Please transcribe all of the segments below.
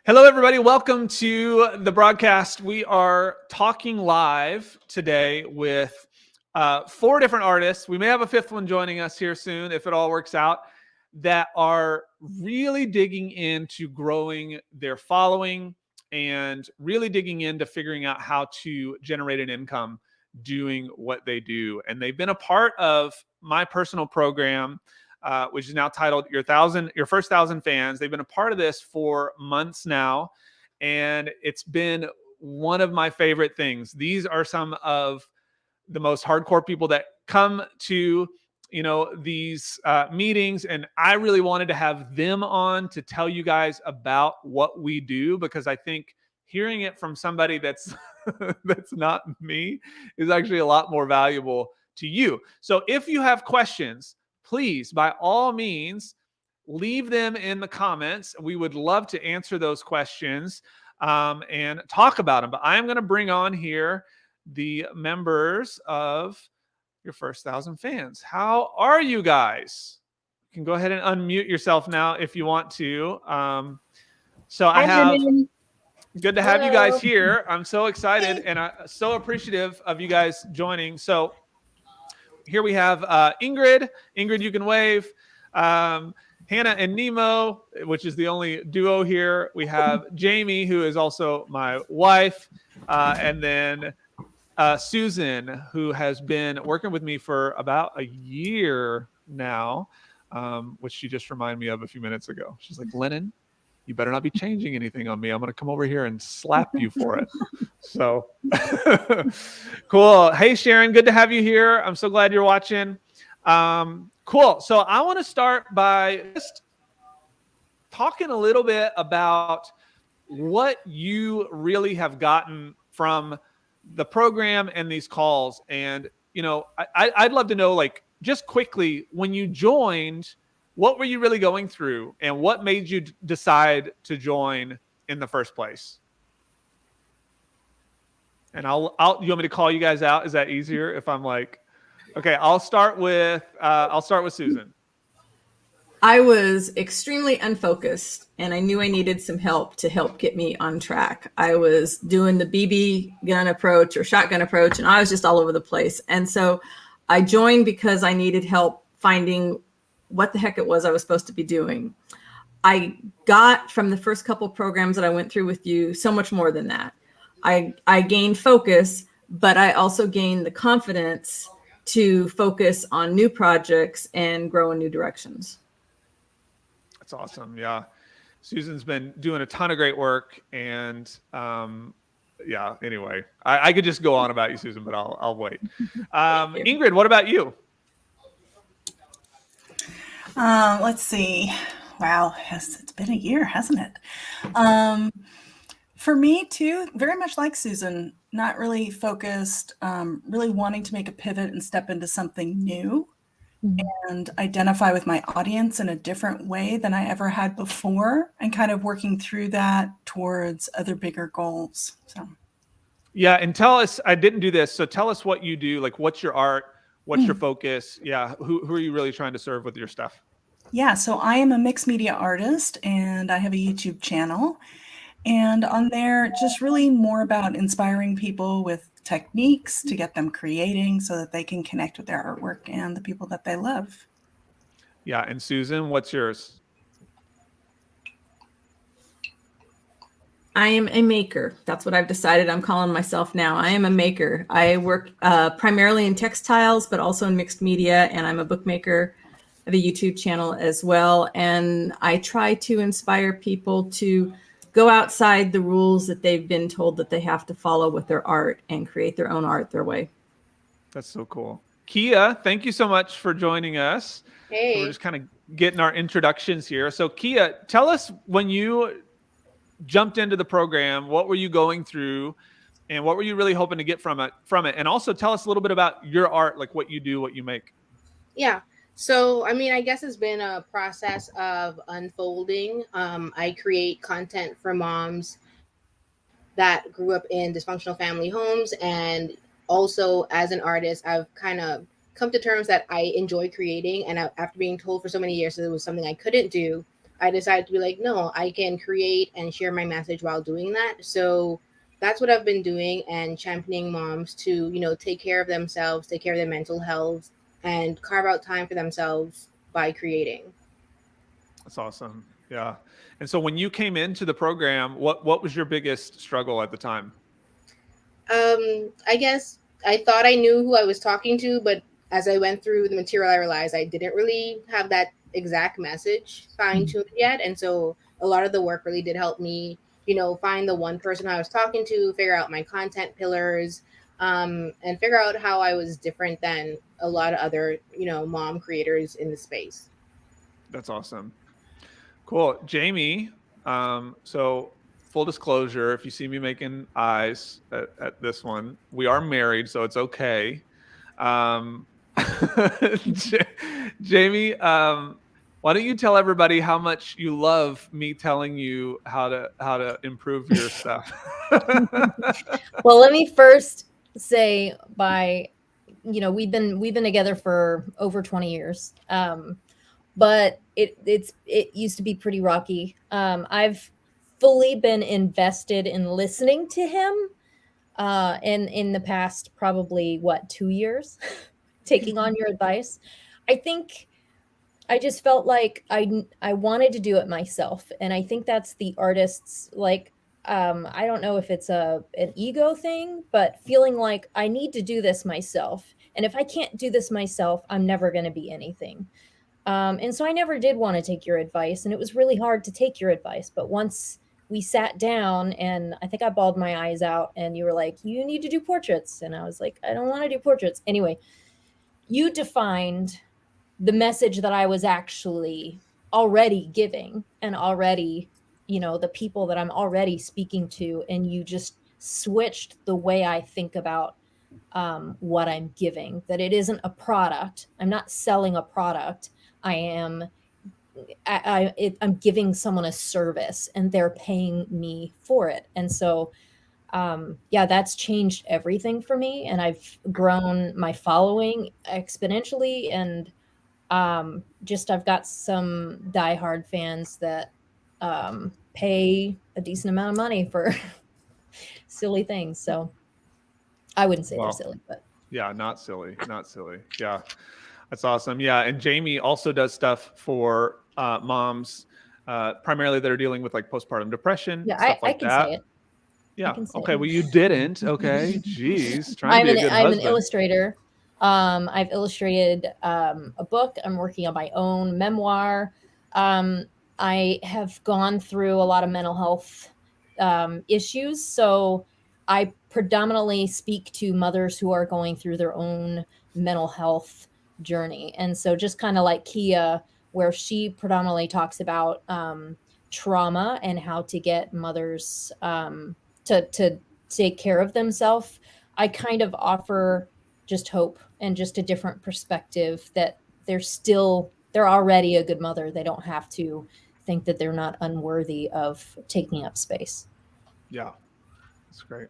Hello, everybody. Welcome to the broadcast. We are talking live today with four different artists. We may have a fifth one joining us here soon if it all works out, that are really digging into growing their following and really digging into figuring out how to generate an income doing what they do. And they've been a part of my personal program, which is now titled Your First 1,000 Fans. They've been a part of this for months now, and it's been one of my favorite things. These are some of the most hardcore people that come to these meetings, and I really wanted to have them on to tell you guys about what we do, because I think hearing it from somebody that's that's not me is actually a lot more valuable to you. So if you have questions, please, by all means, leave them in the comments. We would love to answer those questions and talk about them. But I am going to bring on here the members of Your First 1,000 Fans. How are you guys? You can go ahead and unmute yourself now if you want to. Good to have you guys here. I'm so excited and I'm so appreciative of you guys joining. So here we have Ingrid. Ingrid, you can wave. Hannah and Nemo, which is the only duo here. We have Jamie, who is also my wife. And then Susan, who has been working with me for about a year now, which she just reminded me of a few minutes ago. She's like, Lennon, you better not be changing anything on me. I'm going to come over here and slap you for it. So cool. Hey, Sharon, good to have you here. I'm so glad you're watching. Cool. So I want to start by just talking a little bit about what you really have gotten from the program and these calls. And, I'd love to know, like, just quickly, when you joined, what were you really going through and what made you decide to join in the first place? And you want me to call you guys out? Is that easier if I'm like, okay, I'll start with Susan. I was extremely unfocused and I knew I needed some help to help get me on track. I was doing the BB gun approach or shotgun approach, and I was just all over the place. And so I joined because I needed help finding what the heck it was I was supposed to be doing. I got from the first couple programs that I went through with you so much more than that. I gained focus, but I also gained the confidence to focus on new projects and grow in new directions. That's awesome. Yeah. Susan's been doing a ton of great work. And anyway, I could just go on about you, Susan, but I'll wait. Ingrid, what about you? Let's see. Wow, it's been a year, hasn't it? For me too, very much like Susan, not really focused, really wanting to make a pivot and step into something new and identify with my audience in a different way than I ever had before, and kind of working through that towards other bigger goals. So, yeah, and tell us, I didn't do this, so tell us what you do, like what's your art, what's your focus? Yeah, who are you really trying to serve with your stuff? Yeah, so I am a mixed media artist and I have a YouTube channel. And on there, just really more about inspiring people with techniques to get them creating so that they can connect with their artwork and the people that they love. Yeah, and Susan, what's yours? I am a maker. That's what I've decided I'm calling myself now. I am a maker. I work primarily in textiles, but also in mixed media, and I'm a bookmaker. I have a YouTube channel as well, and I try to inspire people to go outside the rules that they've been told that they have to follow with their art and create their own art their way. That's so cool. Kia, thank you so much for joining us. Hey. So we're just kind of getting our introductions here. So Kia, tell us, when you jumped into the program, what were you going through and what were you really hoping to get from it? And also tell us a little bit about your art, like what you do, what you make. Yeah. So, I mean, I guess it's been a process of unfolding. I create content for moms that grew up in dysfunctional family homes. And also as an artist, I've kind of come to terms that I enjoy creating. And after being told for so many years that it was something I couldn't do, I decided to be like, no, I can create and share my message while doing that. So that's what I've been doing, and championing moms to, take care of themselves, take care of their mental health, and carve out time for themselves by creating. That's awesome. Yeah. And so when you came into the program, what was your biggest struggle at the time? I guess I thought I knew who I was talking to, but as I went through the material, I realized I didn't really have that exact message fine tuned yet. And so a lot of the work really did help me, find the one person I was talking to, figure out my content pillars, and figure out how I was different than a lot of other, mom creators in the space. That's awesome. Cool. Jamie, so full disclosure, if you see me making eyes at this one, we are married, so it's okay. Um, Jamie, why don't you tell everybody how much you love me telling you how to improve your stuff? Well, let me first say we've been together for over 20 years. But it used to be pretty rocky. I've fully been invested in listening to him in the past probably 2 years, taking on your advice. I think I just felt like I wanted to do it myself, and I think that's the artist's I don't know if it's an ego thing, but feeling like I need to do this myself, and if I can't do this myself, I'm never going to be anything. And so I never did want to take your advice, and it was really hard to take your advice. But once we sat down, and I think I bawled my eyes out, and you were like, you need to do portraits. And I was like, I don't want to do portraits. Anyway, you defined the message that I was actually already giving, and already, the people that I'm already speaking to. And you just switched the way I think about what I'm giving, that it isn't a product. I'm not selling a product. I'm giving someone a service, and they're paying me for it. And so, that's changed everything for me. And I've grown my following exponentially. And I've got some diehard fans that pay a decent amount of money for silly things. So I wouldn't say they're silly, but yeah, not silly. Yeah. That's awesome. Yeah. And Jamie also does stuff for moms, primarily that are dealing with like postpartum depression, stuff like I can that. say it. Yeah. Okay. Well, you didn't. Okay. Jeez. I'm an illustrator. I've illustrated a book. I'm working on my own memoir. I have gone through a lot of mental health issues. So I predominantly speak to mothers who are going through their own mental health journey. And so just kind of like Kia, where she predominantly talks about trauma and how to get mothers to take care of themselves, I kind of offer just hope and just a different perspective that they're already a good mother. They don't have to think that they're not unworthy of taking up space. Yeah, that's great.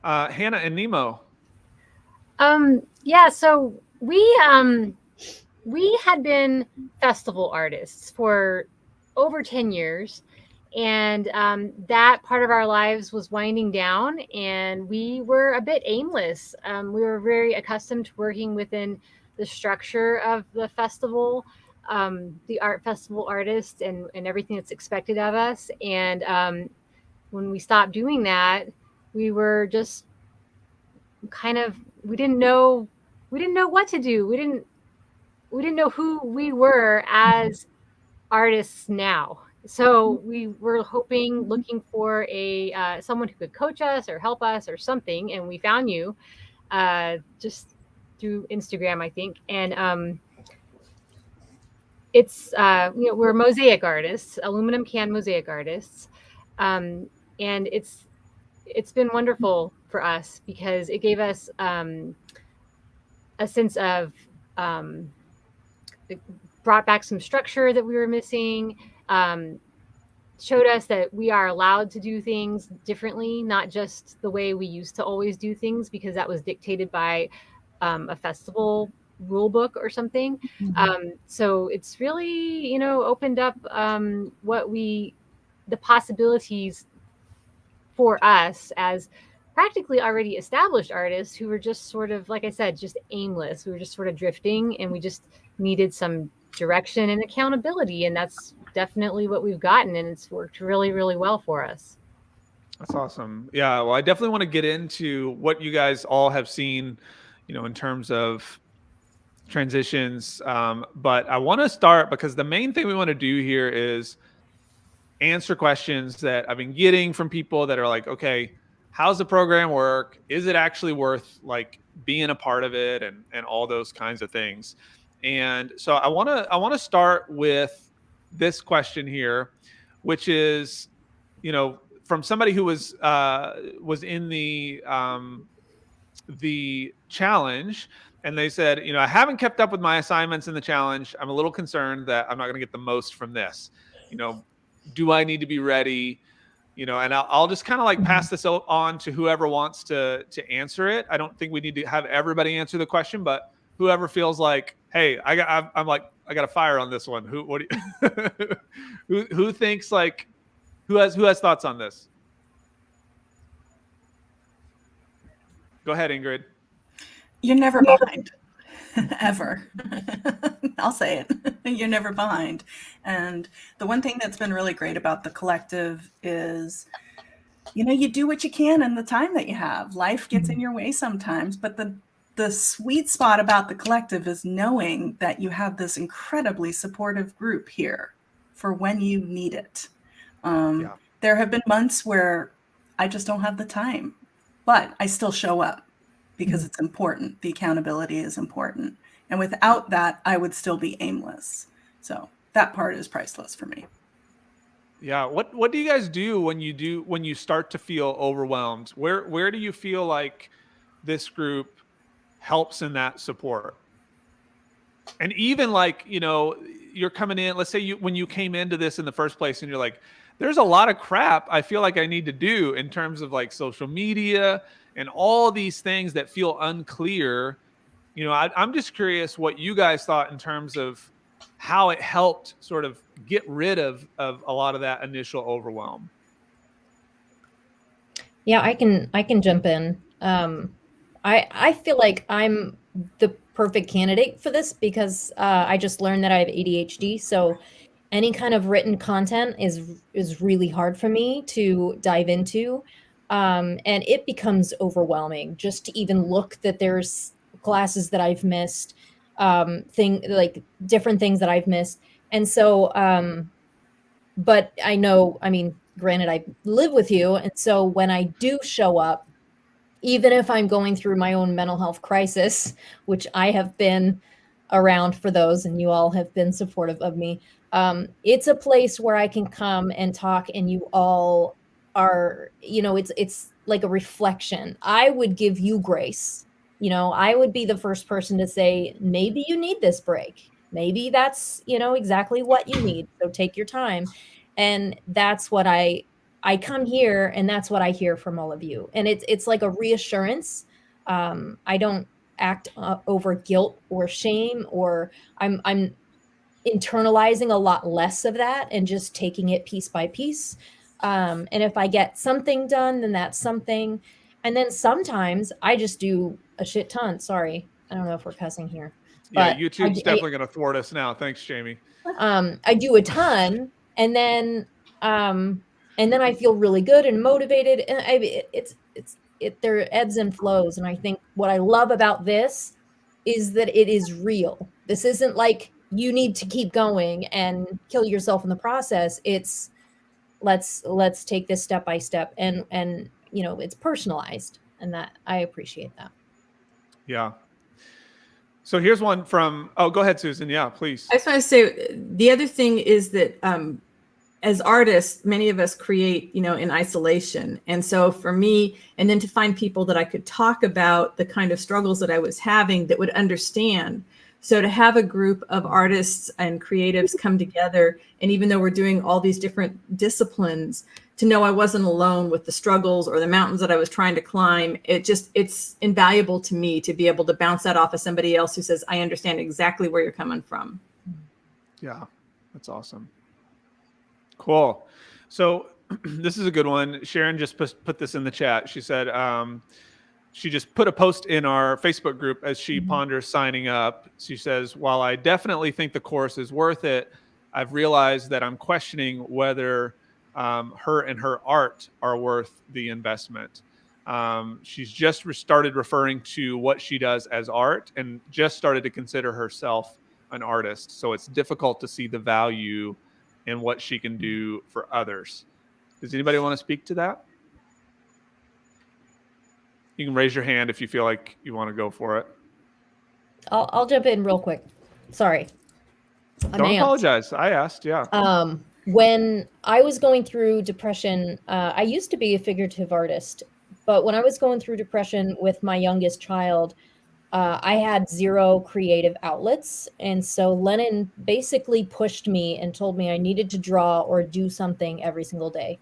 Hannah and Nemo. So we had been festival artists for over 10 years. And that part of our lives was winding down, and we were a bit aimless. We were very accustomed to working within the structure of the festival, the art festival artist, and everything that's expected of us. And when we stopped doing that, we were just we didn't know what to do. We didn't know who we were as artists now. So we were looking for someone who could coach us or help us or something, and we found you just through Instagram, I think. And it's we're mosaic artists, aluminum can mosaic artists, and it's been wonderful for us because it gave us a sense of it brought back some structure that we were missing. Showed us that we are allowed to do things differently, not just the way we used to always do things, because that was dictated by a festival rule book or something. So it's really, opened up the possibilities for us as practically already established artists who were just sort of, like I said, just aimless. We were just sort of drifting, and we just needed some direction and accountability. And that's definitely what we've gotten. And it's worked really, really well for us. That's awesome. Yeah. Well, I definitely want to get into what you guys all have seen, in terms of transitions. But I want to start because the main thing we want to do here is answer questions that I've been getting from people that are like, okay, how's the program work? Is it actually worth like being a part of it, and all those kinds of things? And so I want to start with this question here, which is, from somebody who was in the challenge, and they said, I haven't kept up with my assignments in the challenge. I'm a little concerned that I'm not going to get the most from this. Do I need to be ready? And I'll just kind of like pass this on to whoever wants to answer it. I don't think we need to have everybody answer the question, but whoever feels like, hey, I got a fire on this one. Who thinks like, who has thoughts on this? Go ahead, Ingrid. You're never behind, ever. I'll say it. You're never behind. And the one thing that's been really great about the collective is, you do what you can in the time that you have. Life gets in your way sometimes, but the sweet spot about the collective is knowing that you have this incredibly supportive group here for when you need it. There have been months where I just don't have the time, but I still show up because it's important. The accountability is important. And without that, I would still be aimless. So that part is priceless for me. Yeah. What do you guys do when you start to feel overwhelmed? Where do you feel like this group helps in that support? And even like, you're coming in, let's say when you came into this in the first place and you're like, there's a lot of crap I feel like I need to do in terms of like social media and all these things that feel unclear. I'm just curious what you guys thought in terms of how it helped sort of get rid of a lot of that initial overwhelm. Yeah, I can jump in. I feel like I'm the perfect candidate for this because I just learned that I have ADHD. So any kind of written content is really hard for me to dive into. And it becomes overwhelming just to even look that there's classes that I've missed, different things that I've missed. And so, but I know, granted, I live with you. And so when I do show up, even if I'm going through my own mental health crisis, which I have been around for those, and you all have been supportive of me, it's a place where I can come and talk, and you all are, it's like a reflection. I would give you grace. I would be the first person to say, maybe you need this break. Maybe that's, exactly what you need. So take your time. And that's what I come here, and that's what I hear from all of you. And it's like a reassurance. I don't act over guilt or shame, or I'm internalizing a lot less of that and just taking it piece by piece. And if I get something done, then that's something. And then sometimes I just do a shit ton. Sorry, I don't know if we're cussing here. Yeah, YouTube's definitely going to thwart us now. Thanks, Jamie. I do a ton, and then I feel really good and motivated. And there are ebbs and flows. And I think what I love about this is that it is real. This isn't like you need to keep going and kill yourself in the process. It's let's take this step by step, and it's personalized, and that I appreciate that. Yeah. So here's one from, go ahead, Susan. Yeah, please. I just want to say the other thing is that as artists, many of us create, in isolation. And so for me, and then to find people that I could talk about the kind of struggles that I was having that would understand. So to have a group of artists and creatives come together, and even though we're doing all these different disciplines, to know I wasn't alone with the struggles or the mountains that I was trying to climb, it's invaluable to me to be able to bounce that off of somebody else who says, I understand exactly where you're coming from. Yeah, that's awesome. Cool. So this is a good one. Sharon just put this in the chat. She said she just put a post in our Facebook group as she ponders signing up. She says, while I definitely think the course is worth it, I've realized that I'm questioning whether her and her art are worth the investment. She's just started referring to what she does as art and just started to consider herself an artist. So it's difficult to see the value in what she can do for others. Does anybody want to speak to that? You can raise your hand if you feel like you want to go for it. I'll jump in real quick. Sorry. Don't apologize. I asked, yeah. When I was going through depression, I used to be a figurative artist, but when I was going through depression with my youngest child, I had zero creative outlets. And so Lennon basically pushed me and told me I needed to draw or do something every single day.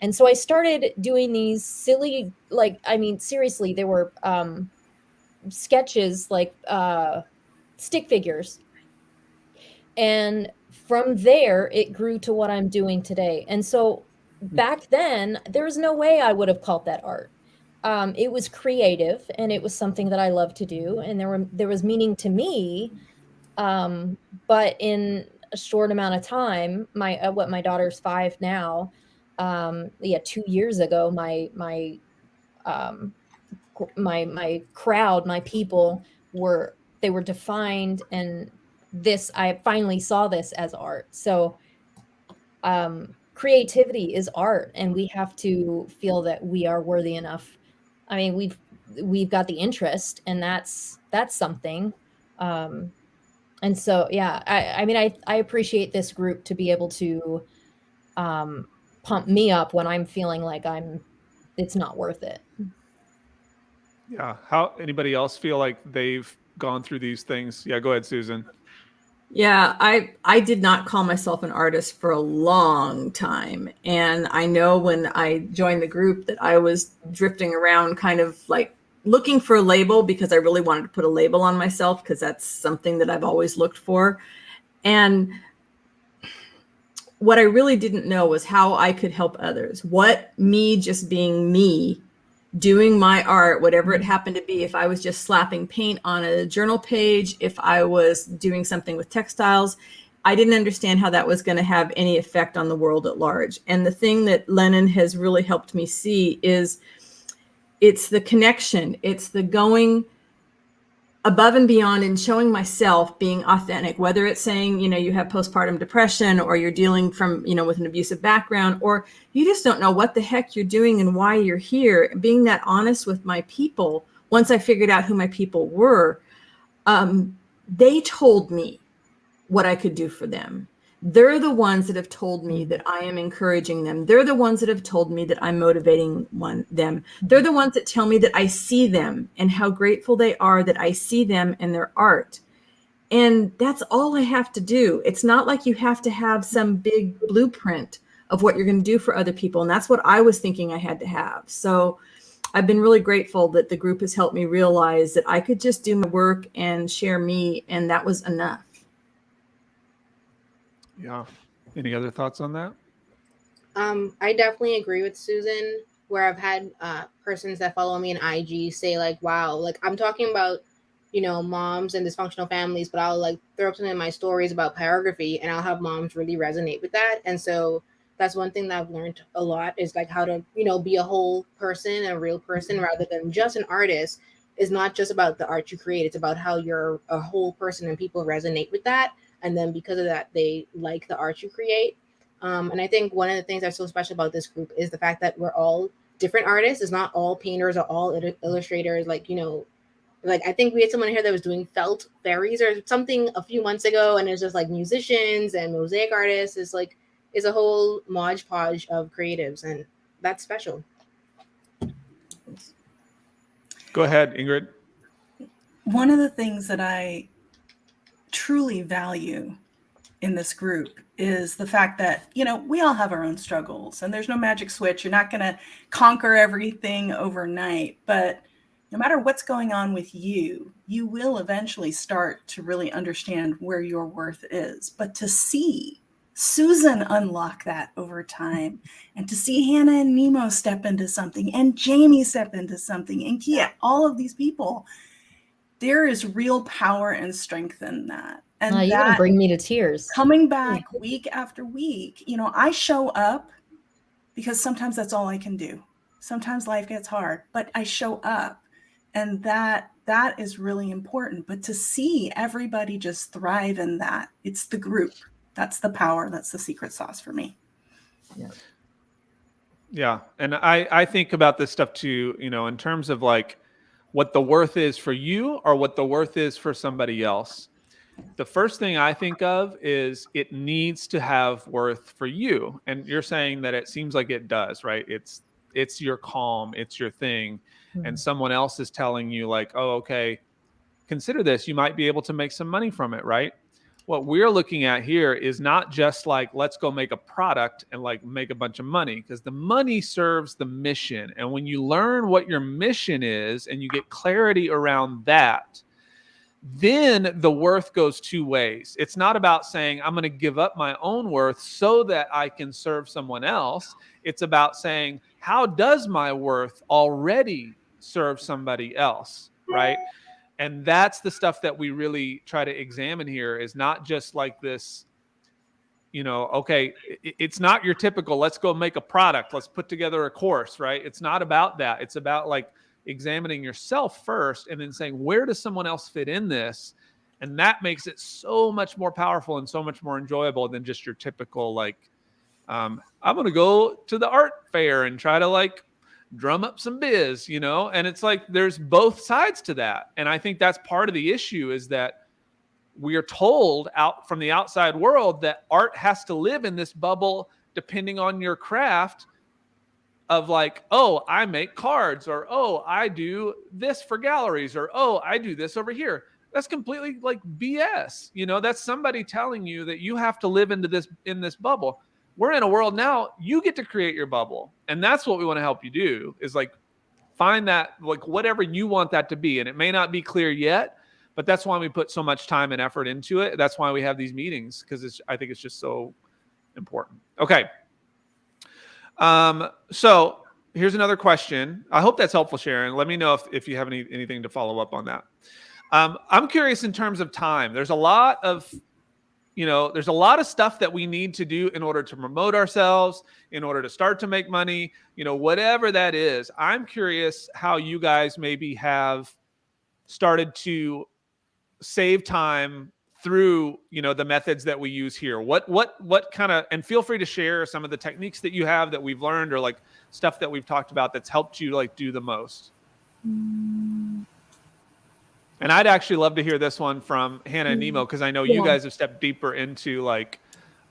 And so I started doing these silly, seriously, they were sketches, stick figures. And from there, it grew to what I'm doing today. And so back then, there was no way I would have called that art. It was creative, and it was something that I love to do, and there was meaning to me. But in a short amount of time, my daughter's 5 now. 2 years ago, my crowd, my people were defined, and I finally saw this as art. So creativity is art, and we have to feel that we are worthy enough. I mean, we've got the interest, and that's something. And so, yeah, I appreciate this group to be able to pump me up when I'm feeling like it's not worth it. Yeah. How anybody else feel like they've gone through these things? Yeah, go ahead, Susan. Yeah, I did not call myself an artist for a long time. And I know when I joined the group that I was drifting around kind of like looking for a label, because I really wanted to put a label on myself, because that's something that I've always looked for. And what I really didn't know was how I could help others. What me just being me, doing my art, whatever it happened to be, if I was just slapping paint on a journal page, if I was doing something with textiles, I didn't understand how that was going to have any effect on the world at large. And the thing that Lennon has really helped me see is it's the connection. It's the going above and beyond and showing myself being authentic, whether it's saying, you have postpartum depression, or you're dealing with an abusive background, or you just don't know what the heck you're doing and why you're here. Being that honest with my people, once I figured out who my people were, they told me what I could do for them. They're the ones that have told me that I am encouraging them. They're the ones that have told me that I'm motivating them. They're the ones that tell me that I see them and how grateful they are that I see them and their art. And that's all I have to do. It's not like you have to have some big blueprint of what you're going to do for other people. And that's what I was thinking I had to have. So I've been really grateful that the group has helped me realize that I could just do my work and share me, and that was enough. Yeah. Any other thoughts on that? I definitely agree with Susan, where I've had persons that follow me in IG say like, wow, like I'm talking about, moms and dysfunctional families, but I'll like throw up some in my stories about pyrography, and I'll have moms really resonate with that. And so that's one thing that I've learned a lot, is like how to, be a whole person, a real person, rather than just an artist. Is not just about the art you create. It's about how you're a whole person and people resonate with that. And then because of that, they like the art you create. And I think one of the things that's so special about this group is the fact that we're all different artists. It's not all painters or all illustrators. Like I think we had someone here that was doing felt fairies or something a few months ago. And it's just like musicians and mosaic artists. It's a whole modge podge of creatives. And that's special. Go ahead, Ingrid. One of the things that I truly value in this group is the fact that, you know, we all have our own struggles and there's no magic switch. You're not going to conquer everything overnight, but no matter what's going on with you, you will eventually start to really understand where your worth is. But to see Susan unlock that over time, and to see Hannah and Nemo step into something, and Jamie step into something, and Kia, all of these people, there is real power and strength in that. And You're going to bring me to tears. Coming back week after week, you know, I show up because sometimes that's all I can do. Sometimes life gets hard, but I show up, and that is really important. But to see everybody just thrive in that, it's the group. That's the power. That's the secret sauce for me. Yeah. And I think about this stuff too, you know, in terms of like what the worth is for you or what the worth is for somebody else. The first thing I think of is it needs to have worth for you. And you're saying that it seems like it does, right? It's your calm, it's your thing. Mm-hmm. And someone else is telling you like, oh, okay, consider this. You might be able to make some money from it, right? What we're looking at here is not just like, let's go make a product and like make a bunch of money, because the money serves the mission. And when you learn what your mission is and you get clarity around that, then the worth goes two ways. It's not about saying, I'm going to give up my own worth so that I can serve someone else. It's about saying, how does my worth already serve somebody else, right? And that's the stuff that we really try to examine here, is not just like this, you know, okay, it's not your typical, let's go make a product, let's put together a course, right? It's not about that. It's about like examining yourself first and then saying, where does someone else fit in this? And that makes it so much more powerful and so much more enjoyable than just your typical, like, I'm going to go to the art fair and try to like drum up some biz, you know? And it's like, there's both sides to that. And I think that's part of the issue, is that we are told out from the outside world that art has to live in this bubble depending on your craft, of like, oh, I make cards, or oh, I do this for galleries, or oh, I do this over here. That's completely like BS. You know, that's somebody telling you that you have to live in this bubble. We're in a world now, you get to create your bubble. And that's what we want to help you do, is like find that, like whatever you want that to be. And it may not be clear yet, but that's why we put so much time and effort into it. That's why we have these meetings, because I think it's just so important. Okay. So here's another question. I hope that's helpful, Sharon. Let me know if you have anything to follow up on that. I'm curious in terms of time. There's a lot of stuff that we need to do in order to promote ourselves, in order to start to make money, you know, whatever that is. I'm curious how you guys maybe have started to save time through, you know, the methods that we use here. What kind of, and feel free to share some of the techniques that you have that we've learned, or like stuff that we've talked about that's helped you like do the most. And I'd actually love to hear this one from Hannah and Nemo, because I know you guys have stepped deeper into like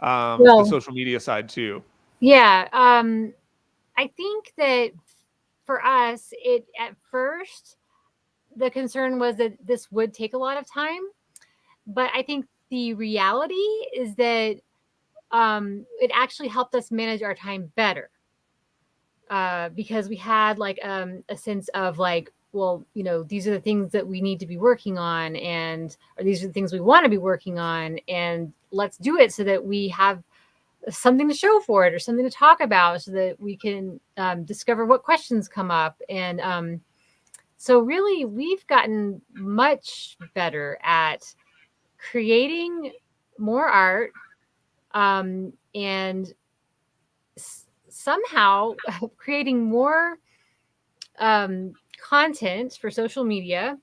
the social media side too. Yeah. I think that for us, at first, the concern was that this would take a lot of time. But I think the reality is that it actually helped us manage our time better, because we had like a sense of like, well, you know, these are the things that we need to be working on, or these are the things we want to be working on, and let's do it so that we have something to show for it, or something to talk about, so that we can discover what questions come up. And so really, we've gotten much better at creating more art, and somehow creating more content for social media,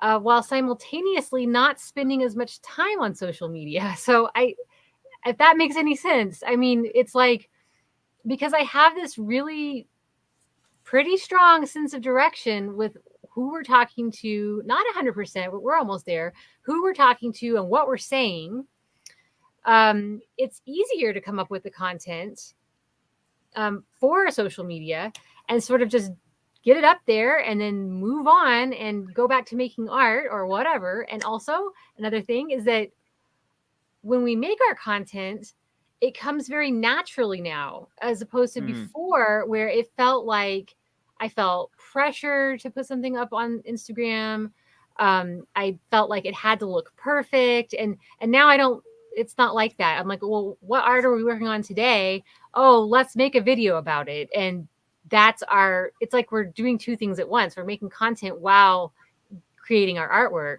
while simultaneously not spending as much time on social media. So if that makes any sense, I mean, it's like, because I have this really pretty strong sense of direction with who we're talking to, not 100%, but we're almost there, who we're talking to and what we're saying, it's easier to come up with the content for social media and sort of just get it up there and then move on and go back to making art or whatever. And also another thing is that when we make our content, it comes very naturally now, as opposed to before, where it felt like I felt pressure to put something up on Instagram. I felt like it had to look perfect. And now I don't, it's not like that. I'm like, well, what art are we working on today? Oh, let's make a video about it. And it's like we're doing two things at once. We're making content while creating our artwork.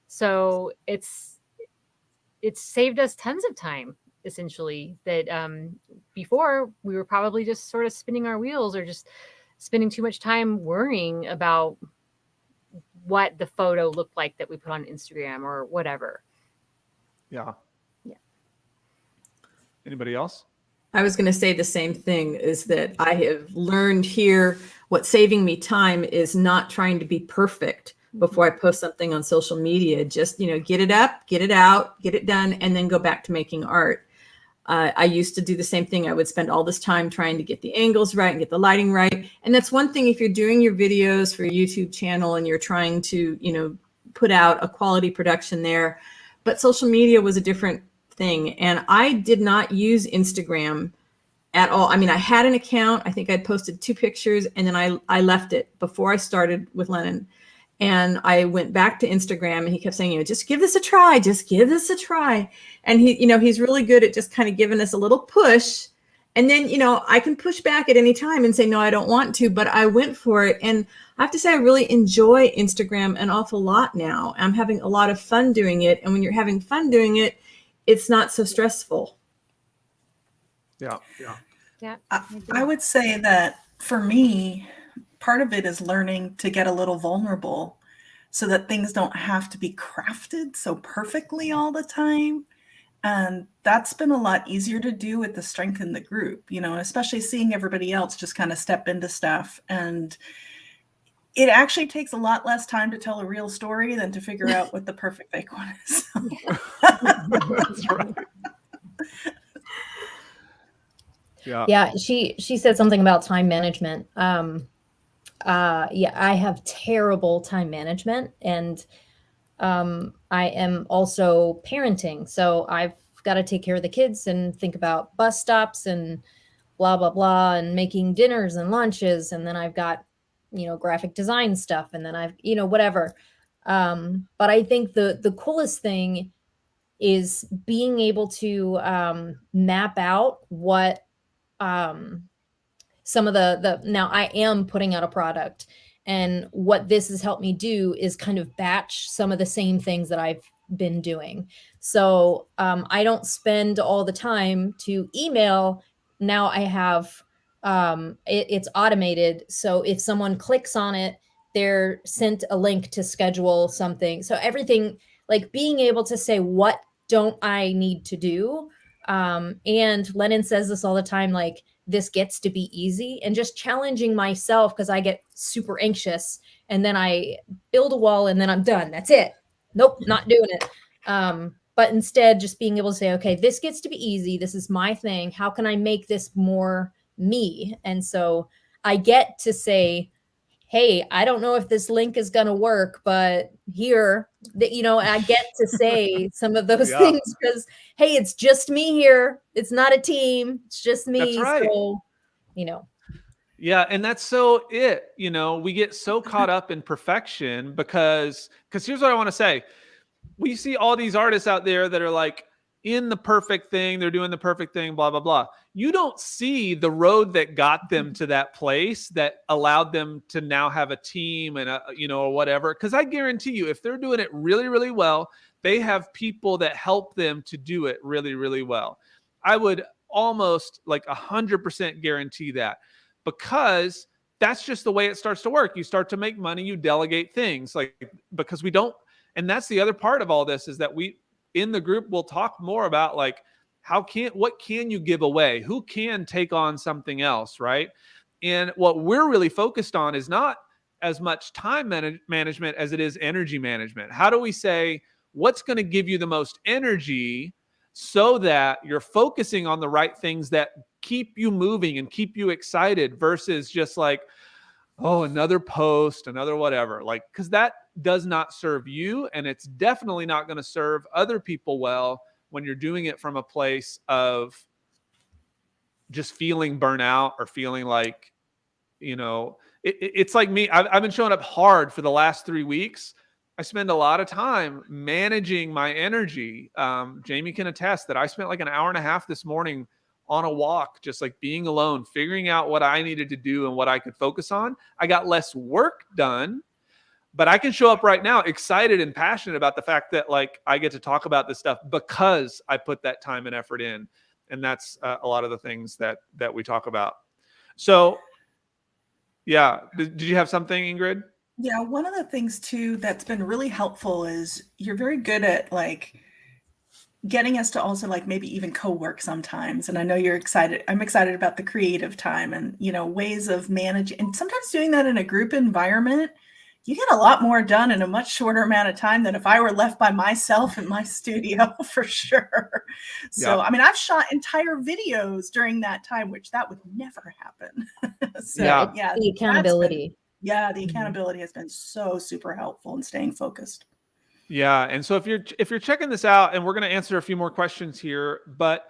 So it's saved us tons of time, essentially, that before we were probably just sort of spinning our wheels or just spending too much time worrying about what the photo looked like that we put on Instagram or whatever. Yeah. Yeah. Anybody else? I was going to say the same thing, is that I have learned here what saving me time is not trying to be perfect before I post something on social media. Just, get it up, get it out, get it done, and then go back to making art. I used to do the same thing. I would spend all this time trying to get the angles right and get the lighting right. And that's one thing, if you're doing your videos for your YouTube channel and you're trying to, put out a quality production there. But social media was a different thing. And I did not use Instagram at all. I mean, I had an account. I think I'd posted 2 pictures, and then I left it before I started with Lennon. And I went back to Instagram, and he kept saying, just give this a try. Just give this a try. And he's really good at just kind of giving us a little push. And then, I can push back at any time and say, no, I don't want to, but I went for it. And I have to say, I really enjoy Instagram an awful lot now. I'm having a lot of fun doing it. And when you're having fun doing it, it's not so stressful. Yeah. I would say that for me, part of it is learning to get a little vulnerable so that things don't have to be crafted so perfectly all the time. And that's been a lot easier to do with the strength in the group, especially seeing everybody else just kind of step into stuff. And it actually takes a lot less time to tell a real story than to figure out what the perfect fake one is. That's right. Yeah, she said something about time management. I have terrible time management, and I am also parenting. So I've got to take care of the kids and think about bus stops and blah, blah, blah, and making dinners and lunches. And then I've got, graphic design stuff, and then I've, whatever. But I think the coolest thing is being able to map out what some of the now I am putting out a product, and what this has helped me do is kind of batch some of the same things that I've been doing. So I don't spend all the time to email. Now I have it's automated. So if someone clicks on it, they're sent a link to schedule something. So everything, like being able to say, what don't I need to do? And Lennon says this all the time, like, this gets to be easy, and just challenging myself, because I get super anxious and then I build a wall and then I'm done. That's it. Nope, not doing it. But instead just being able to say, okay, this gets to be easy. This is my thing. How can I make this more me? And so I get to say, hey, I don't know if this link is going to work, but here, I get to say some of those things, because, hey, it's just me here. It's not a team. It's just me. That's right. So, Yeah. And that's so it, we get so caught up in perfection because here's what I want to say. We see all these artists out there that are like in the perfect thing. They're doing the perfect thing, blah, blah, blah. You don't see the road that got them to that place that allowed them to now have a team and or whatever. Because I guarantee you, if they're doing it really, really well, they have people that help them to do it really, really well. I would almost like 100% guarantee that, because that's just the way it starts to work. You start to make money, you delegate things, because we don't. And that's the other part of all this, is that we, in the group, we'll talk more about like, what can you give away? Who can take on something else, right? And what we're really focused on is not as much time management as it is energy management. How do we say, what's going to give you the most energy so that you're focusing on the right things that keep you moving and keep you excited, versus just like, oh, another post, another whatever, like, because that does not serve you. And it's definitely not going to serve other people well when you're doing it from a place of just feeling burnout or feeling like, it's like me. I've been showing up hard for the last 3 weeks. I spend a lot of time managing my energy. Jamie can attest that I spent like an hour and a half this morning on a walk, just like being alone, figuring out what I needed to do and what I could focus on. I got less work done, but I can show up right now excited and passionate about the fact that like I get to talk about this stuff because I put that time and effort in. And that's a lot of the things that we talk about. So yeah. Did you have something, Ingrid? Yeah, one of the things too that's been really helpful is you're very good at like getting us to also like maybe even co-work sometimes. And I know you're excited. I'm excited about the creative time and, ways of managing. And sometimes doing that in a group environment, you get a lot more done in a much shorter amount of time than if I were left by myself in my studio for sure. So, Yeah. I mean, I've shot entire videos during that time, which that would never happen. So, Yeah. yeah, The accountability. the accountability has been so super helpful in staying focused. Yeah. And so if you're checking this out, and we're going to answer a few more questions here, but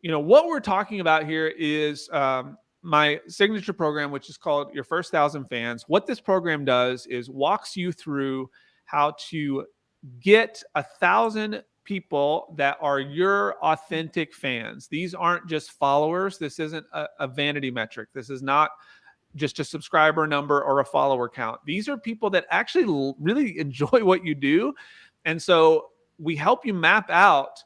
what we're talking about here is my signature program, which is called Your First 1,000 Fans. What this program does is walks you through how to get 1,000 people that are your authentic fans. These aren't just followers. This isn't a vanity metric. This is not just a subscriber number or a follower count. These are people that actually really enjoy what you do. And so we help you map out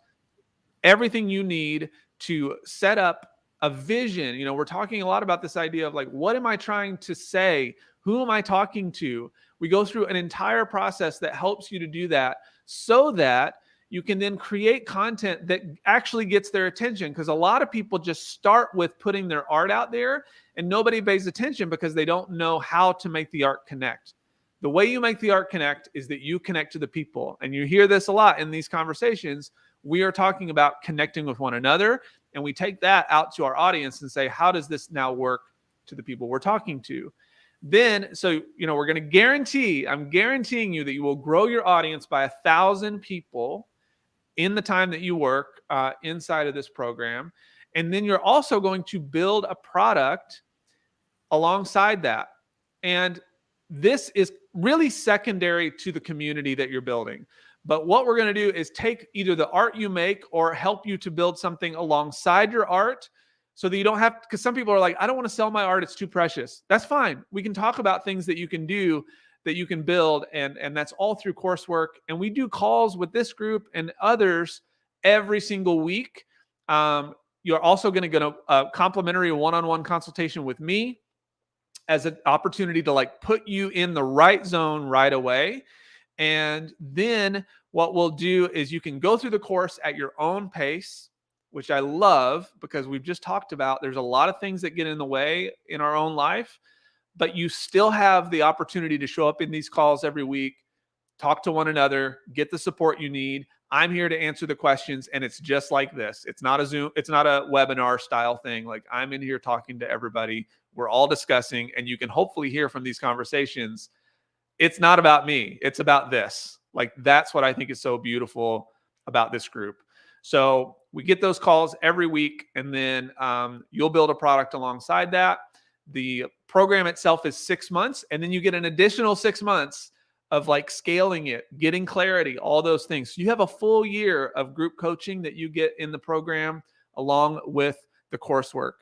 everything you need to set up a vision. We're talking a lot about this idea of like, what am I trying to say? Who am I talking to? We go through an entire process that helps you to do that so that you can then create content that actually gets their attention. Because a lot of people just start with putting their art out there and nobody pays attention because they don't know how to make the art connect. The way you make the art connect is that you connect to the people. And you hear this a lot in these conversations. We are talking about connecting with one another, and we take that out to our audience and say, how does this now work to the people we're talking to? Then, so, we're going to I'm guaranteeing you that you will grow your audience by 1,000 people in the time that you work inside of this program. And then you're also going to build a product alongside that. And this is really secondary to the community that you're building. But what we're going to do is take either the art you make or help you to build something alongside your art so that you don't have, because some people are like, I don't want to sell my art. It's too precious. That's fine. We can talk about things that you can do, that you can build. And that's all through coursework. And we do calls with this group and others every single week. You're also going to get a complimentary one-on-one consultation with me as an opportunity to like put you in the right zone right away. And then what we'll do is you can go through the course at your own pace, which I love because we've just talked about there's a lot of things that get in the way in our own life, but you still have the opportunity to show up in these calls every week, talk to one another, get the support you need. I'm here to answer the questions, and it's just like this. It's not a Zoom, it's not a webinar style thing. Like I'm in here talking to everybody. We're all discussing, and you can hopefully hear from these conversations. It's not about me. It's about this. Like that's what I think is so beautiful about this group. So we get those calls every week, and then you'll build a product alongside that. The program itself is 6 months, and then you get an additional 6 months of like scaling it, getting clarity, all those things. So you have a full year of group coaching that you get in the program along with the coursework.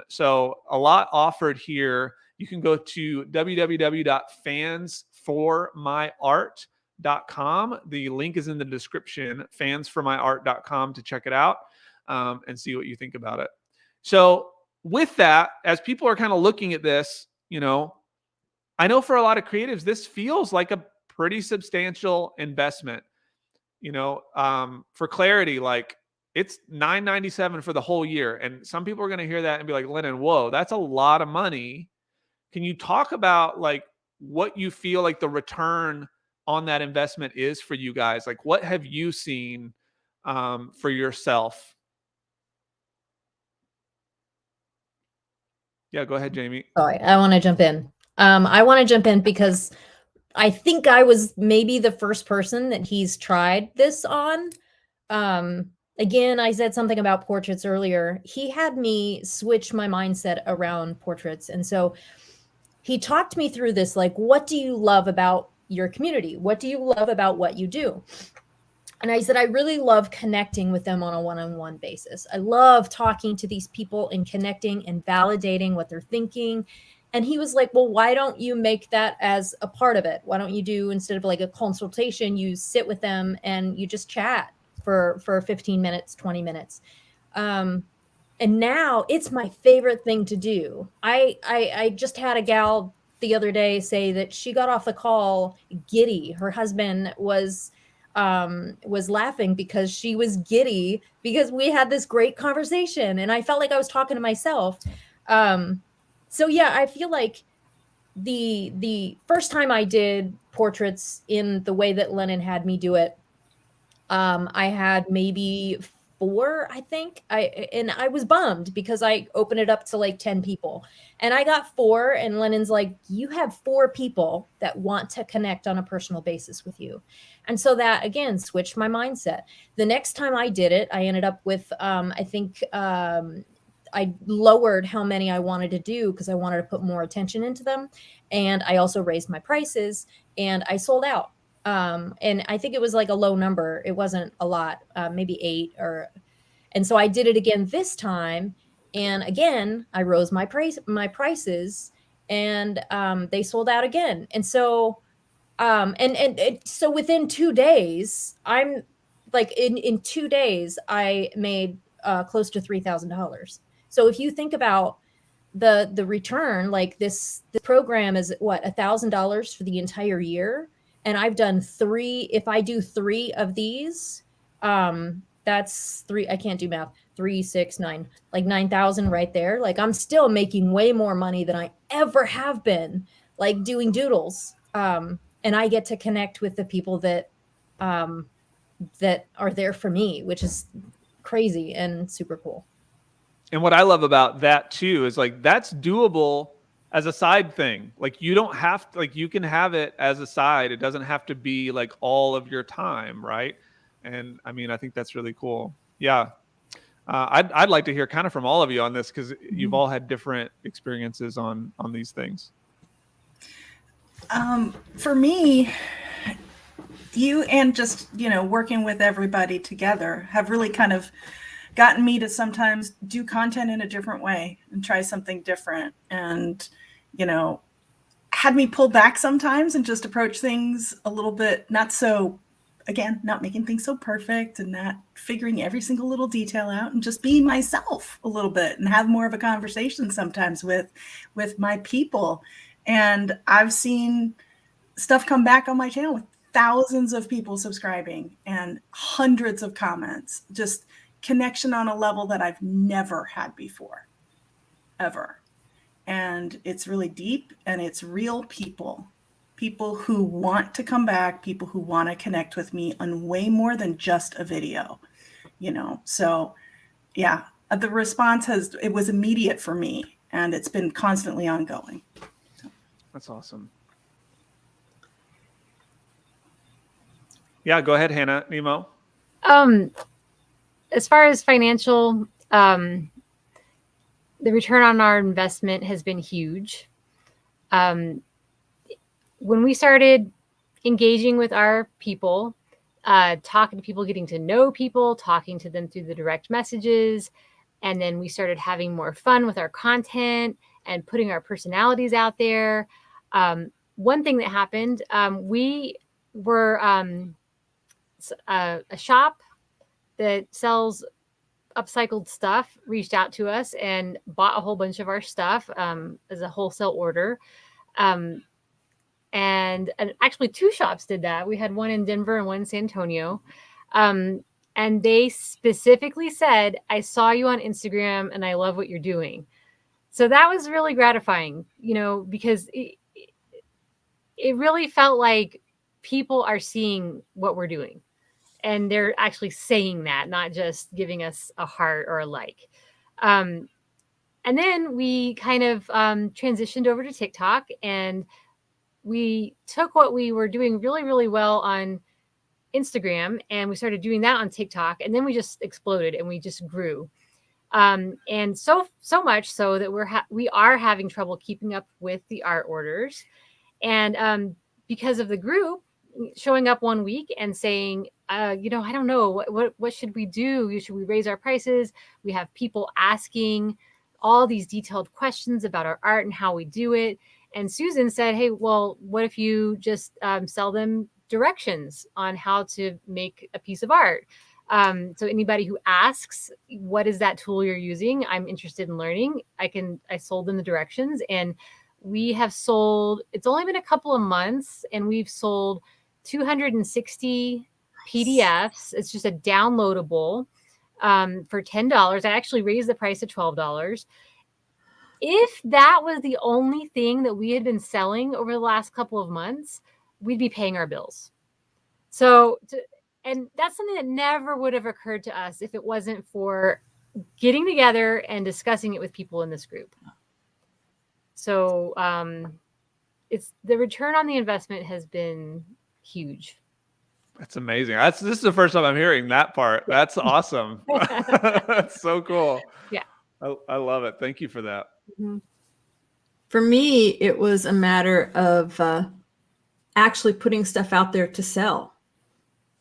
So a lot offered here. You can go to www.fansformyart.com. The link is in the description, fansformyart.com, to check it out and see what you think about it. So with that, as people are kind of looking at this, I know for a lot of creatives, this feels like a pretty substantial investment. For clarity, like it's $9.97 for the whole year. And some people are going to hear that and be like, Lennon, whoa, that's a lot of money. Can you talk about like what you feel like the return on that investment is for you guys? Like what have you seen for yourself? Yeah, go ahead, Jamie. Sorry, I want to jump in. I want to jump in because I think I was maybe the first person that he's tried this on. Again, I said something about portraits earlier. He had me switch my mindset around portraits. And so he talked me through this, like, what do you love about your community? What do you love about what you do? And I said, I really love connecting with them on a one-on-one basis. I love talking to these people and connecting and validating what they're thinking. And he was like, well, why don't you make that as a part of it? Why don't you do, instead of like a consultation, you sit with them and you just chat for 15 minutes, 20 minutes. And now it's my favorite thing to do. I just had a gal the other day say that she got off the call giddy. Her husband was laughing because she was giddy because we had this great conversation, and I felt like I was talking to myself. So yeah, I feel like the first time I did portraits in the way that Lennon had me do it, I had maybe 4, I think. I was bummed because I opened it up to like 10 people, and I got 4, and Lennon's like, you have 4 people that want to connect on a personal basis with you. And so that, again, switched my mindset. The next time I did it, I ended up with, I think, I lowered how many I wanted to do because I wanted to put more attention into them. And I also raised my prices, and I sold out. And I think it was like a low number. It wasn't a lot, maybe 8 and so I did it again this time. And again, I rose my prices, and they sold out again. And so, so within 2 days, I'm like, in 2 days, I made close to $3,000. So if you think about the return, like the program is what, $1,000 for the entire year. And I've done 3. If I do 3 of these, that's 3. I can't do math. 3, 6, 9, like 9,000 right there. Like, I'm still making way more money than I ever have been, like doing doodles. And I get to connect with the people that are there for me, which is crazy and super cool. And what I love about that too is like that's doable as a side thing. Like you don't have to, like you can have it as a side. It doesn't have to be like all of your time, right? And I mean, I think that's really cool. Yeah. I'd like to hear kind of from all of you on this because you've all had different experiences on these things. For me, you and just, working with everybody together have really kind of gotten me to sometimes do content in a different way and try something different. And, had me pull back sometimes and just approach things a little bit, not making things so perfect and not figuring every single little detail out, and just being myself a little bit and have more of a conversation sometimes with my people. And I've seen stuff come back on my channel with thousands of people subscribing and hundreds of comments, just connection on a level that I've never had before, ever. And it's really deep, and it's real people who want to come back, people who want to connect with me on way more than just a video, So yeah, the response it was immediate for me, and it's been constantly ongoing. That's awesome. Yeah, go ahead, Hannah. Nemo. As far as financial, the return on our investment has been huge. When we started engaging with our people, talking to people, getting to know people, talking to them through the direct messages, and then we started having more fun with our content and putting our personalities out there. One thing that happened, we were a shop that sells upcycled stuff reached out to us and bought a whole bunch of our stuff as a wholesale order. And actually 2 shops did that. We had one in Denver and one in San Antonio. And they specifically said, I saw you on Instagram and I love what you're doing. So that was really gratifying, because it really felt like people are seeing what we're doing. And they're actually saying that, not just giving us a heart or a like. And And then we kind of transitioned over to TikTok, and we took what we were doing really, really well on Instagram, and we started doing that on TikTok, and then we just exploded and we just grew. And so much so that we are having trouble keeping up with the art orders. And because of the group showing up one week and saying, I don't know, what should we do? Should we raise our prices? We have people asking all these detailed questions about our art and how we do it. And Susan said, hey, well, what if you just sell them directions on how to make a piece of art? So anybody who asks, what is that tool you're using? I'm interested in learning. I sold them the directions, and we have sold, it's only been a couple of months, and we've sold 260 PDFs. It's just a downloadable for $10. I actually raised the price to $12. If that was the only thing that we had been selling over the last couple of months, we'd be paying our bills. And that's something that never would have occurred to us if it wasn't for getting together and discussing it with people in this group. So it's the return on the investment has been huge. That's amazing. This is the first time I'm hearing that part. That's awesome. That's so cool. Yeah. I love it. Thank you for that. Mm-hmm. For me, it was a matter of actually putting stuff out there to sell.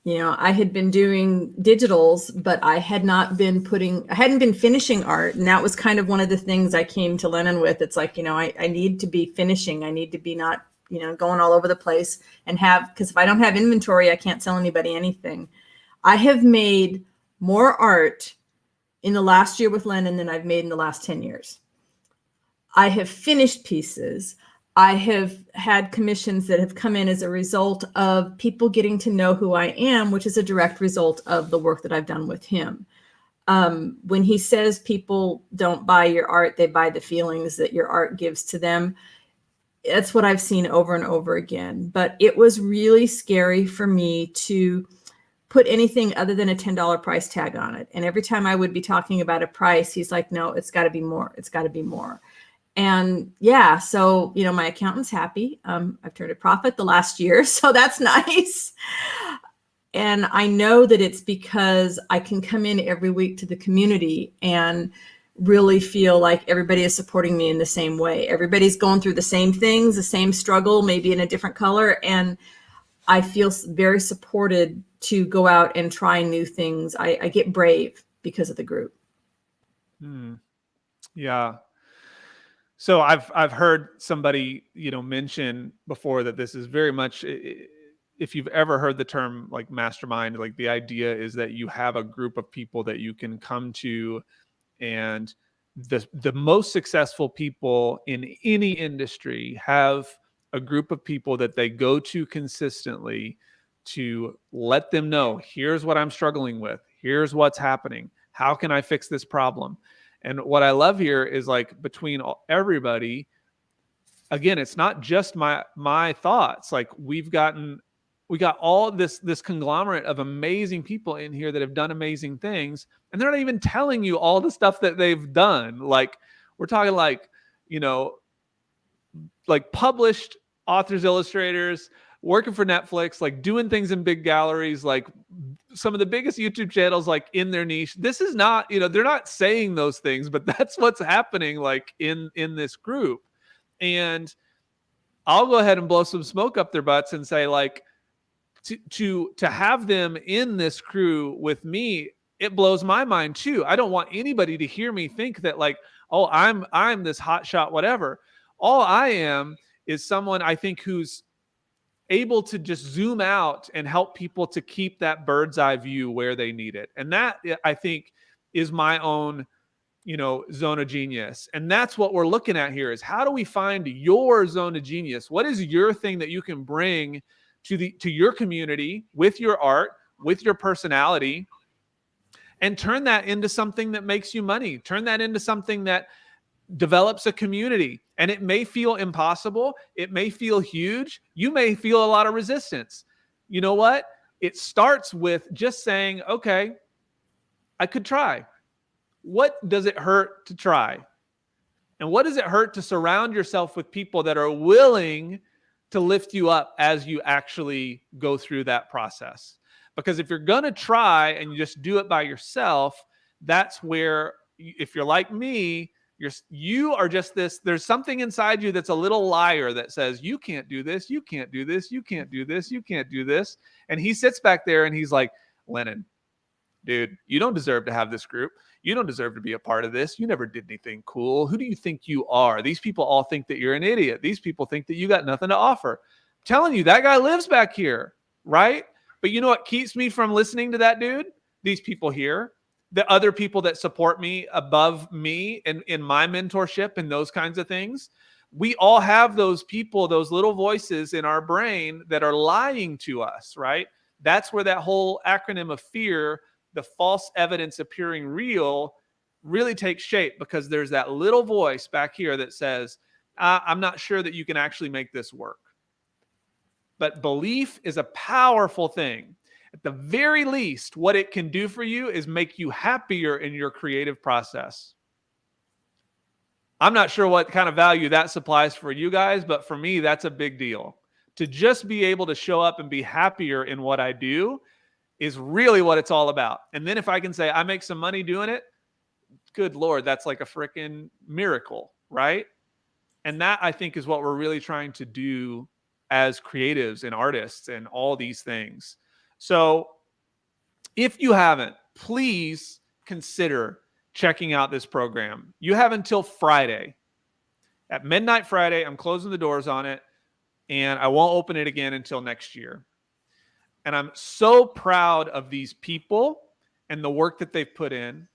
I had been doing digitals, but I hadn't been finishing art. And that was kind of one of the things I came to Lennon with. It's like, I need to be finishing. I need to be not, going all over the place because if I don't have inventory, I can't sell anybody anything. I have made more art in the last year with Lennon than I've made in the last 10 years. I have finished pieces. I have had commissions that have come in as a result of people getting to know who I am, which is a direct result of the work that I've done with him. When he says people don't buy your art, they buy the feelings that your art gives to them. That's what I've seen over and over again. But it was really scary for me to put anything other than a $10 price tag on it. And every time I would be talking about a price, he's like, no, it's got to be more. It's got to be more. And yeah, so, my accountant's happy. I've turned a profit the last year, so that's nice. And I know that it's because I can come in every week to the community and really feel like everybody is supporting me in the same way. Everybody's going through the same things, the same struggle, maybe in a different color. And I feel very supported to go out and try new things. I get brave because of the group. Yeah. So I've heard somebody, mention before that this is very much, if you've ever heard the term like mastermind, like the idea is that you have a group of people that you can come to, and the most successful people in any industry have a group of people that they go to consistently to let them know, here's what I'm struggling with. Here's what's happening. How can I fix this problem? And what I love here is like between everybody, again, it's not just my thoughts. Like we got all this conglomerate of amazing people in here that have done amazing things, and they're not even telling you all the stuff that they've done. Like we're talking like, like published authors, illustrators, working for Netflix, like doing things in big galleries, like some of the biggest YouTube channels, like in their niche. This is not, they're not saying those things, but that's what's happening like in this group. And I'll go ahead and blow some smoke up their butts and say like, to have them in this crew with me, it blows my mind too. I don't want anybody to hear me think that like, oh, I'm this hot shot, whatever. All I am is someone I think who's able to just zoom out and help people to keep that bird's eye view where they need it. And that, I think, is my own, zone of genius. And that's what we're looking at here is how do we find your zone of genius? What is your thing that you can bring to your community with your art, with your personality, and turn that into something that makes you money, turn that into something that develops a community. And it may feel impossible. It may feel huge. You may feel a lot of resistance. You know what? It starts with just saying, okay, I could try. What does it hurt to try? And what does it hurt to surround yourself with people that are willing to lift you up as you actually go through that process? Because if you're going to try and you just do it by yourself, that's where, if you're like me, you are just this, there's something inside you that's a little liar that says, you can't do this, you can't do this, you can't do this, you can't do this. And he sits back there and he's like, Lennon, dude, you don't deserve to have this group. You don't deserve to be a part of this. You never did anything cool. Who do you think you are? These people all think that you're an idiot. These people think that you got nothing to offer. I'm telling you, that guy lives back here, right? But you know what keeps me from listening to that dude? These people here, the other people that support me above me in my mentorship and those kinds of things. We all have those people, those little voices in our brain that are lying to us, right? That's where that whole acronym of fear, the false evidence appearing real, really takes shape, because there's that little voice back here that says, I'm not sure that you can actually make this work. But belief is a powerful thing. At the very least, what it can do for you is make you happier in your creative process. I'm not sure what kind of value that supplies for you guys, but for me, that's a big deal. To just be able to show up and be happier in what I do is really what it's all about. And then if I can say I make some money doing it, good Lord, that's like a freaking miracle, right? And that, I think, is what we're really trying to do as creatives and artists and all these things. So if you haven't, please consider checking out this program. You have until Friday. At midnight Friday, I'm closing the doors on it, and I won't open it again until next year. And I'm so proud of these people and the work that they've put in.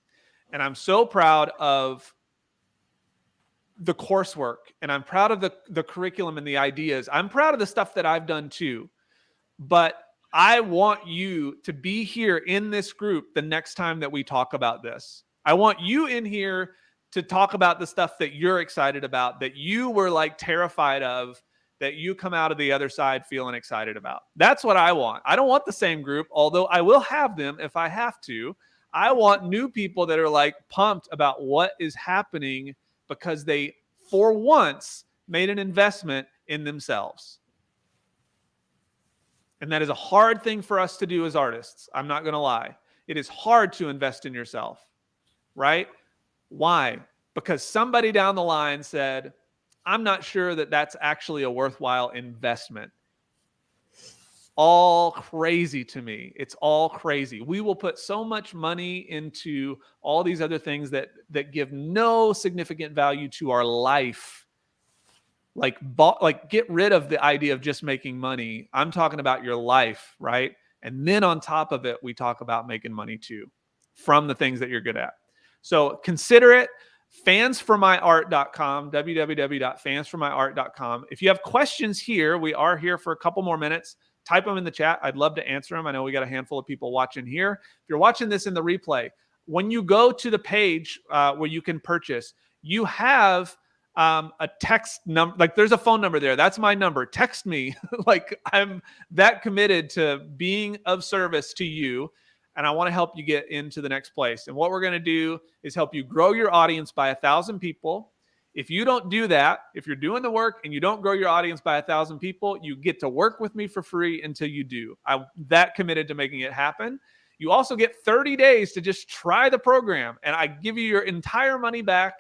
And I'm so proud of the coursework, and I'm proud of the curriculum and the ideas. I'm proud of the stuff that I've done too. But I want you to be here in this group the next time that we talk about this. I want you in here to talk about the stuff that you're excited about, that you were like terrified of, that you come out of the other side feeling excited about. That's what I want. I don't want the same group, although I will have them if I have to. I want new people that are like pumped about what is happening because they, for once, made an investment in themselves. And that is a hard thing for us to do as artists. I'm not going to lie. It is hard to invest in yourself, right? Why? Because somebody down the line said, I'm not sure that that's actually a worthwhile investment. All crazy to me. It's all crazy. We will put so much money into all these other things that give no significant value to our life. Like get rid of the idea of just making money. I'm talking about your life, right? And then on top of it, we talk about making money too from the things that you're good at. So consider it. fansformyart.com, www.fansformyart.com. If you have questions here, we are here for a couple more minutes. Type them in the chat. I'd love to answer them. I know we got a handful of people watching here. If you're watching this in the replay, when you go to the page where you can purchase, you have a text number. Like there's a phone number there. That's my number. Text me. Like I'm that committed to being of service to you. And I want to help you get into the next place. And what we're going to do is help you grow your audience by 1,000 people. If you don't do that, if you're doing the work and you don't grow your audience by 1,000 people, you get to work with me for free until you do. I'm that committed to making it happen. You also get 30 days to just try the program. And I give you your entire money back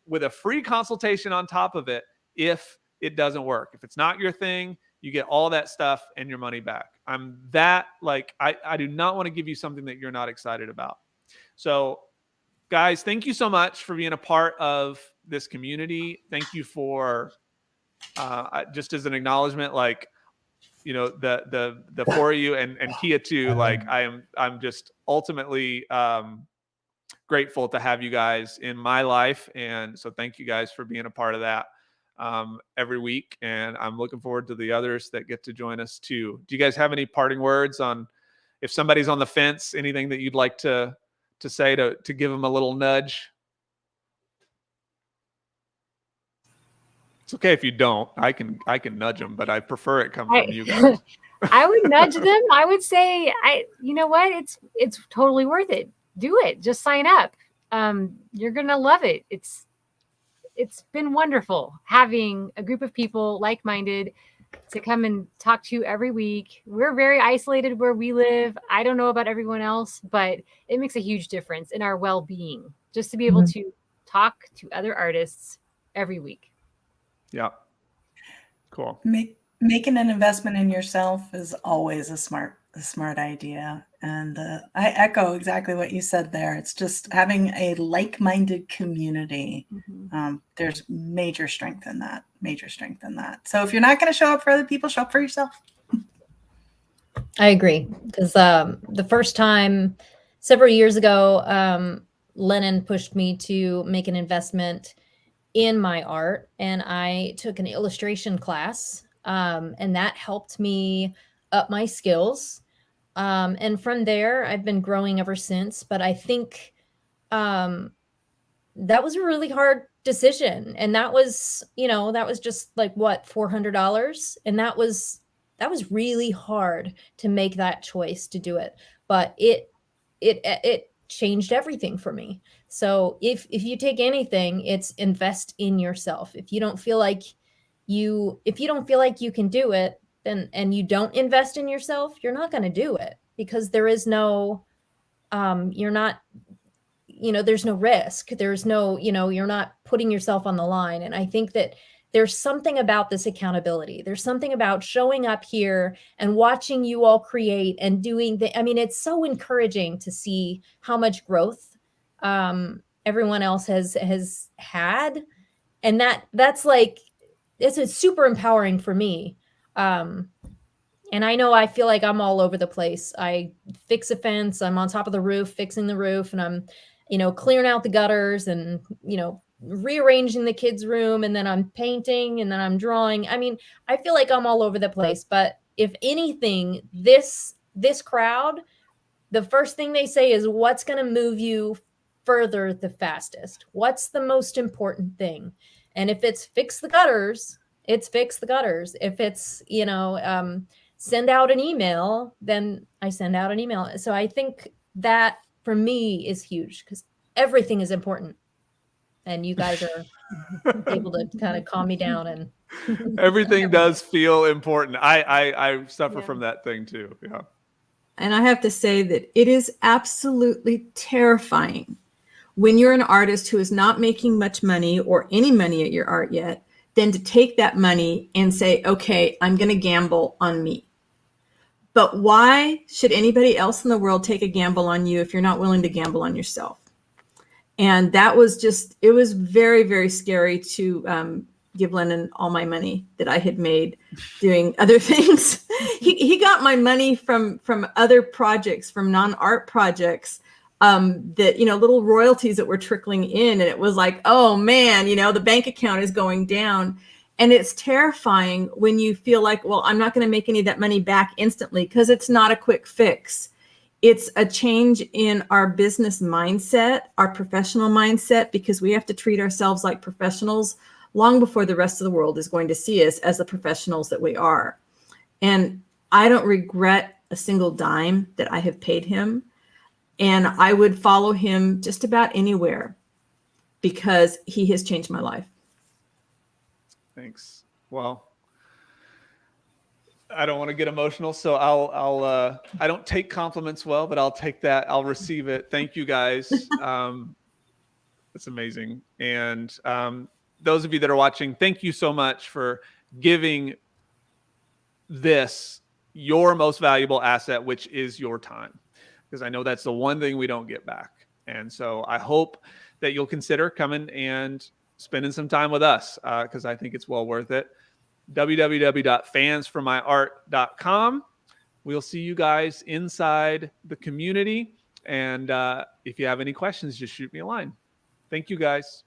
with a free consultation on top of it if it doesn't work. If it's not your thing, you get all that stuff and your money back. I'm that like, I do not want to give you something that you're not excited about. So guys, thank you so much for being a part of this community. Thank you for just as an acknowledgement, like, you know, the four of you and Kia too, like I'm just ultimately grateful to have you guys in my life. And so thank you guys for being a part of that every week. And I'm looking forward to the others that get to join us too. Do you guys have any parting words on, if somebody's on the fence, anything that you'd like to say to give them a little nudge? It's okay if you don't. I can nudge them, but I prefer it come from you guys. I would nudge them. I would say, you know what? It's totally worth it. Do it. Just sign up. You're gonna love it. It's it's been wonderful having a group of people like-minded to come and talk to you every week. We're very isolated where we live. I don't know about everyone else, but it makes a huge difference in our well-being just to be able to talk to other artists every week. Yeah. Cool. Making an investment in yourself is always a smart idea. And I echo exactly what you said there. It's just having a like-minded community. There's major strength in that. So if you're not going to show up for other people, show up for yourself. I agree, because the first time several years ago, Lennon pushed me to make an investment in my art, and I took an illustration class, and that helped me up my skills. And from there, I've been growing ever since. But I think that was a really hard decision, and that was just like what, $400, and that was really hard to make that choice to do it. But it changed everything for me. So if you take anything, it's invest in yourself. If you don't feel like you can do it, then, and you don't invest in yourself, you're not going to do it, because there is no you're not, there's no risk. There's no, you're not putting yourself on the line. And I think that there's something about this accountability. There's something about showing up here and watching you all create and doing it's so encouraging to see how much growth everyone else has had. And that's like, it's super empowering for me. And I know I feel like I'm all over the place. I fix a fence, I'm on top of the roof, fixing the roof, and I'm, clearing out the gutters and, rearranging the kids' room, and then I'm painting, and then I'm drawing. I feel like I'm all over the place. But if anything, this crowd, the first thing they say is, what's going to move you further the fastest? What's the most important thing? And if it's fix the gutters, it's fix the gutters. If it's, send out an email, then I send out an email. So I think that for me is huge, because everything is important. And you guys are able to kind of calm me down. And everything does feel important. I suffer from that thing too. Yeah. And I have to say that it is absolutely terrifying when you're an artist who is not making much money or any money at your art yet, then to take that money and say, okay, I'm going to gamble on me. But why should anybody else in the world take a gamble on you if you're not willing to gamble on yourself? And that was it was very, very scary to give Lennon all my money that I had made doing other things. He got my money from other projects, from non-art projects, that, little royalties that were trickling in. And it was like, oh man, the bank account is going down. And it's terrifying when you feel like, well, I'm not going to make any of that money back instantly, because it's not a quick fix. It's a change in our business mindset, our professional mindset, because we have to treat ourselves like professionals long before the rest of the world is going to see us as the professionals that we are. And I don't regret a single dime that I have paid him. And I would follow him just about anywhere, because he has changed my life. Thanks. Well, I don't want to get emotional, so I'll I don't take compliments well, but I'll take that. I'll receive it. Thank you guys. It's amazing. And those of you that are watching, thank you so much for giving this your most valuable asset, which is your time, because I know that's the one thing we don't get back. And so I hope that you'll consider coming and spending some time with us, because I think it's well worth it. www.fansformyart.com. We'll see you guys inside the community. And if you have any questions, just shoot me a line. Thank you, guys.